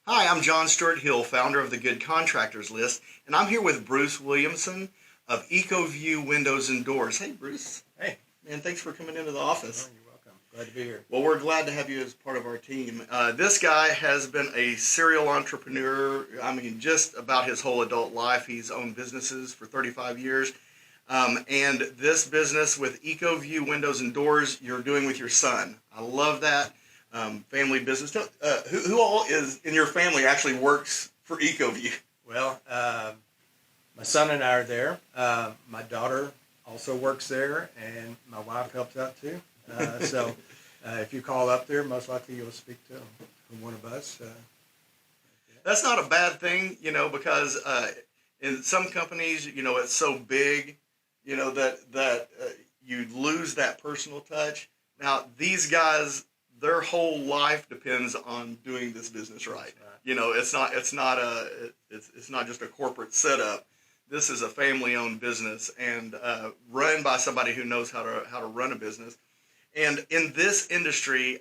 Hi, I'm John Stuart Hill, founder of the Good Contractors List, and I'm here with Bruce Williamson of EcoView Windows and Doors. Hey, Bruce. Hey. Man, thanks for coming into the office. Oh, you're welcome. Glad to be here. Well, we're glad to have you as part of our team. This guy has been a serial entrepreneur, just about his whole adult life. He's owned businesses for 35 years. And this business with EcoView Windows and Doors, you're doing with your son. I love that. Family business. Who all is in your family actually works for EcoView? Well, my son and I are there. My daughter also works there, and my wife helps out too. So if you call up there, most likely you'll speak to one of us. That's not a bad thing, because in some companies, it's so big, that you lose that personal touch. Now, these guys, their whole life depends on doing this business right. It's not just a corporate setup. This is a family-owned business and run by somebody who knows how to run a business. And in this industry,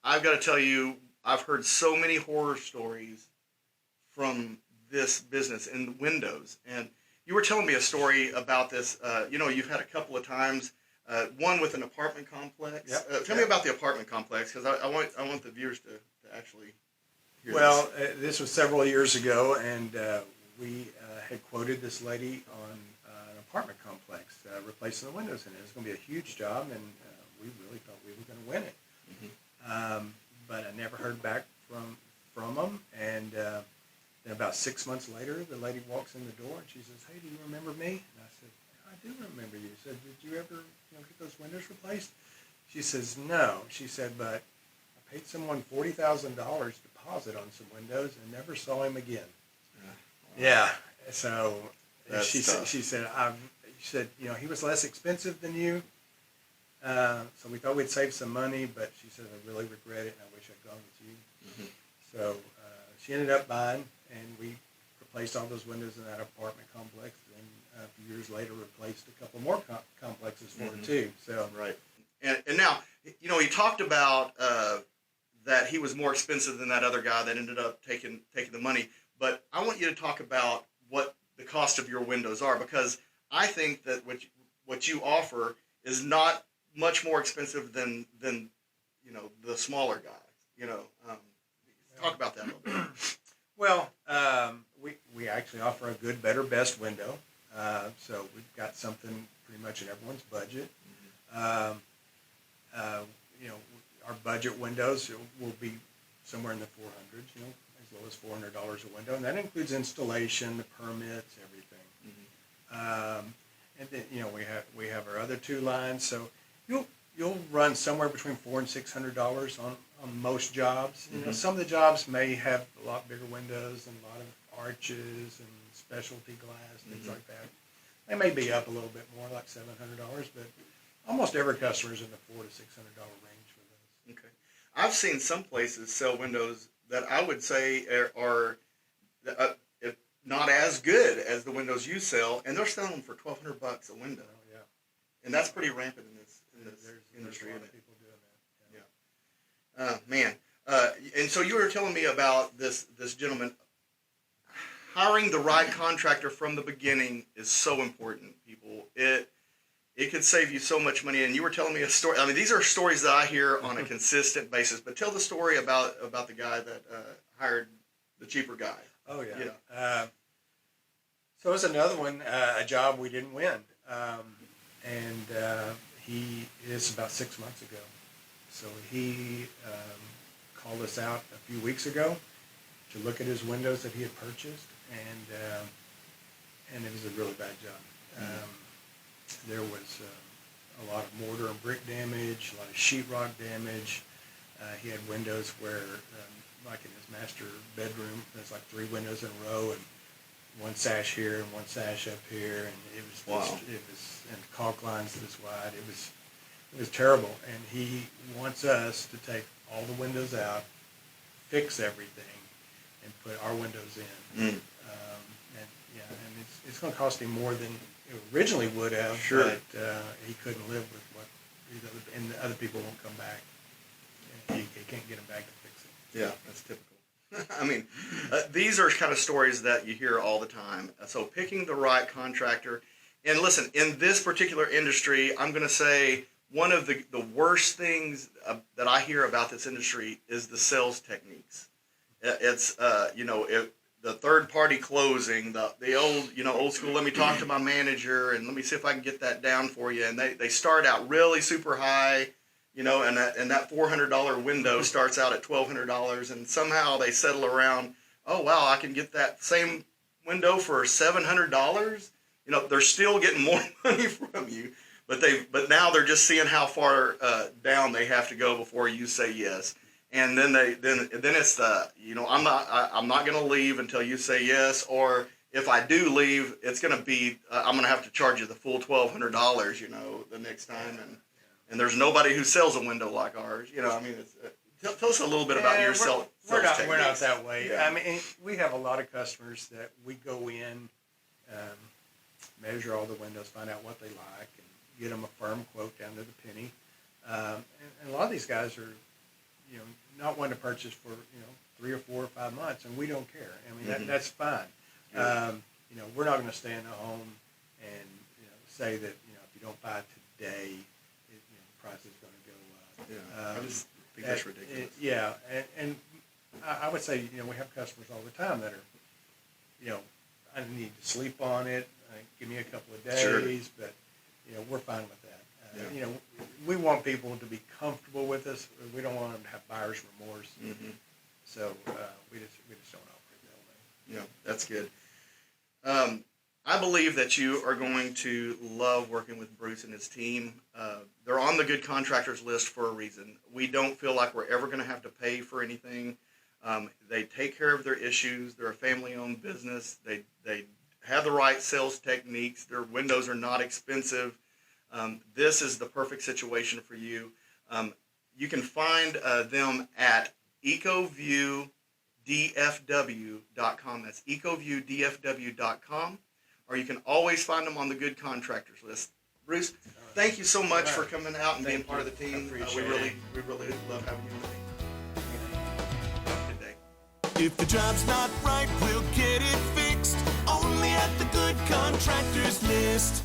I've got to tell you, I've heard so many horror stories from this business in Windows. And you were telling me a story about this. You've had a couple of times. One with an apartment complex. Yep. Tell me about the apartment complex, because I want the viewers to actually hear Well, this. this was several years ago, and we had quoted this lady on an apartment complex, replacing the windows in it. It was going to be a huge job, and we really thought we were going to win it. Mm-hmm. But I never heard back from them, and then about 6 months later, the lady walks in the door, and she says, "Hey, do you remember me?" And I said, "I do remember you." She said, "Did you ever get those windows replaced?" She says, "No." She said, "But I paid someone $40,000 deposit on some windows and never saw him again." Yeah. So she said, he was less expensive than you. So we thought we'd save some money, but she said, "I really regret it, and I wish I'd gone with you." Mm-hmm. So she ended up buying, and we replaced all those windows in that apartment complex. And a few years later, replaced a couple more complexes for her too. So right. And now, he talked about that he was more expensive than that other guy that ended up taking the money. But I want you to talk about what the cost of your windows are, because I think that what you offer is not much more expensive than the smaller guys. Talk about that a little bit. Well, we actually offer a good, better, best window. So we've got something pretty much in everyone's budget. Mm-hmm. Our budget windows will be somewhere in the 400s, as low as $400 a window, and that includes installation, the permits, everything. Mm-hmm. And then we have our other two lines. So you'll run somewhere between $400 and $600 on most jobs. Mm-hmm. Some of the jobs may have a lot bigger windows and a lot of arches and specialty glass, things like that. They may be up a little bit more, like $700, but almost every customer is in the $400 to $600 range for those. Okay, I've seen some places sell windows that I would say are not as good as the windows you sell, and they're selling them for $1,200 a window. Oh, yeah, and that's pretty rampant in this industry. There's a lot of people doing that. Yeah. Man. And so you were telling me about this gentleman. Hiring the right contractor from the beginning is so important, people. It could save you so much money. And you were telling me a story. These are stories that I hear on a consistent basis. But tell the story about the guy that hired the cheaper guy. Oh, yeah. So it was another one, a job we didn't win. It's about 6 months ago. So he called us out a few weeks ago to look at his windows that he had purchased, and it was a really bad job. There was a lot of mortar and brick damage, a lot of sheetrock damage. He had windows where, like in his master bedroom, there's like 3 windows in a row, and one sash here and one sash up here, and it was and caulk lines this wide. It was terrible, and he wants us to take all the windows out, fix everything, and put our windows in. And it's going to cost him more than it originally would have. Sure. But he couldn't live with what and the other people won't come back. He can't get them back to fix it. Yeah, that's typical. I mean, these are kind of stories that you hear all the time. So picking the right contractor, and listen, in this particular industry, I'm going to say one of the worst things that I hear about this industry is the sales techniques. It's the third party closing, the old old school. Let me talk to my manager and let me see if I can get that down for you. And they start out really super high. And that $400 window starts out at $1,200, and somehow they settle around. Oh wow, I can get that same window for $700. They're still getting more money from you, but now they're just seeing how far down they have to go before you say yes. And then it's I'm not going to leave until you say yes, or if I do leave, it's going to be I'm going to have to charge you the full $1,200, the next time. And there's nobody who sells a window like ours. Tell us a little bit about your sales techniques. We're not that way. Yeah. I mean, we have a lot of customers that we go in, measure all the windows, find out what they like, and get them a firm quote down to the penny. And a lot of these guys are, not wanting to purchase for 3 or 4 or 5 months, and we don't care. I mean, that's fine. We're not going to stay in the home and say that if you don't buy it today, the price is going to go up. Yeah, I just think that's ridiculous. And I would say we have customers all the time that are I need to sleep on it. Give me a couple of days, Sure. But we're fine with that. We want people to be comfortable with us. We don't want them to have buyer's remorse. Mm-hmm. So we just don't operate that way. Yeah, that's good. I believe that you are going to love working with Bruce and his team. They're on the good contractors list for a reason. We don't feel like we're ever going to have to pay for anything. They take care of their issues. They're a family-owned business. They have the right sales techniques. Their windows are not expensive. This is the perfect situation for you. You can find them at EcoViewDFW.com. That's EcoViewDFW.com. Or you can always find them on the good contractors list. Bruce, thank you so much for coming out and being part of the team. We really love having you on the team. Have a good day. If the job's not right, we'll get it fixed. Only at the Good Contractors list.